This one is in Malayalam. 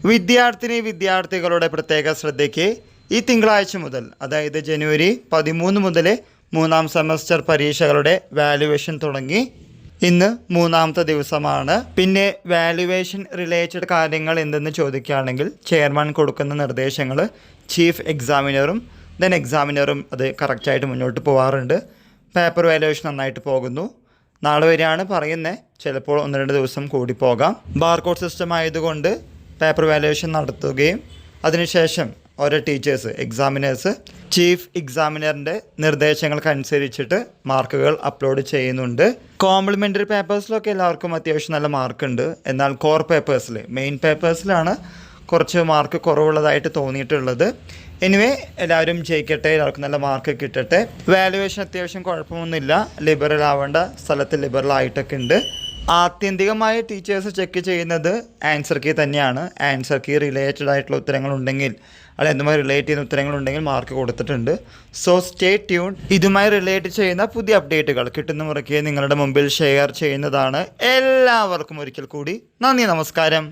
വിദ്യാർത്ഥികളുടെ പ്രത്യേക ശ്രദ്ധയ്ക്ക് ഈ തിങ്കളാഴ്ച മുതൽ, അതായത് ജനുവരി 13 മുതൽ 3ാം സെമസ്റ്റർ പരീക്ഷകളുടെ വാല്യുവേഷൻ തുടങ്ങി. ഇന്ന് 3ാമത്തെ ദിവസമാണ്. പിന്നെ വാല്യുവേഷൻ റിലേറ്റഡ് കാര്യങ്ങൾ എന്തെന്ന് ചോദിക്കുകയാണെങ്കിൽ ചെയർമാൻ കൊടുക്കുന്ന നിർദ്ദേശങ്ങൾ ചീഫ് എക്സാമിനറും എക്സാമിനറും അത് കറക്റ്റായിട്ട് മുന്നോട്ട് പോകാറുണ്ട്. പേപ്പർ വാല്യുവേഷൻ നന്നായിട്ട് പോകുന്നു. നാളെ വരെയാണ് പറയുന്നത്, ചിലപ്പോൾ 1-2 ദിവസം കൂടി പോകാം. ബാർകോഡ് സിസ്റ്റം ആയതുകൊണ്ട് പേപ്പർ വാല്യുവേഷൻ നടത്തുകയും അതിനുശേഷം ഓരോ ടീച്ചേഴ്സ്, എക്സാമിനേഴ്സ് ചീഫ് എക്സാമിനറിൻ്റെ നിർദ്ദേശങ്ങൾക്കനുസരിച്ചിട്ട് മാർക്കുകൾ അപ്ലോഡ് ചെയ്യുന്നുണ്ട്. കോംപ്ലിമെൻ്ററി പേപ്പേഴ്സിലൊക്കെ എല്ലാവർക്കും അത്യാവശ്യം നല്ല മാർക്കുണ്ട്. എന്നാൽ കോർ പേപ്പേഴ്സിൽ, മെയിൻ പേപ്പേഴ്സിലാണ് കുറച്ച് മാർക്ക് കുറവുള്ളതായിട്ട് തോന്നിയിട്ടുള്ളത്. എനിവേ, എല്ലാവരും ജയിക്കട്ടെ, എല്ലാവർക്കും നല്ല മാർക്ക് കിട്ടട്ടെ. വാല്യുവേഷൻ അത്യാവശ്യം കുഴപ്പമൊന്നുമില്ല. ലിബറൽ ആവേണ്ട സ്ഥലത്ത് ലിബറൽ ആയിട്ടൊക്കെ ഉണ്ട്. ആത്യന്തികമായി ടീച്ചേഴ്സ് ചെക്ക് ചെയ്യുന്നത് ആൻസർ കീ തന്നെയാണ്. ആൻസർ കീ റിലേറ്റഡ് ആയിട്ടുള്ള ഉത്തരങ്ങളുണ്ടെങ്കിൽ, അല്ല എന്തുമായി റിലേറ്റ് ചെയ്യുന്ന ഉത്തരങ്ങളുണ്ടെങ്കിൽ മാർക്ക് കൊടുത്തിട്ടുണ്ട്. So stay tune. ഇതുമായി റിലേറ്റ് ചെയ്യുന്ന പുതിയ അപ്ഡേറ്റുകൾ കിട്ടുന്ന മുറയ്ക്ക് നിങ്ങളുടെ മുമ്പിൽ ഷെയർ ചെയ്യുന്നതാണ്. എല്ലാവർക്കും ഒരിക്കൽ കൂടി നന്ദി, നമസ്കാരം.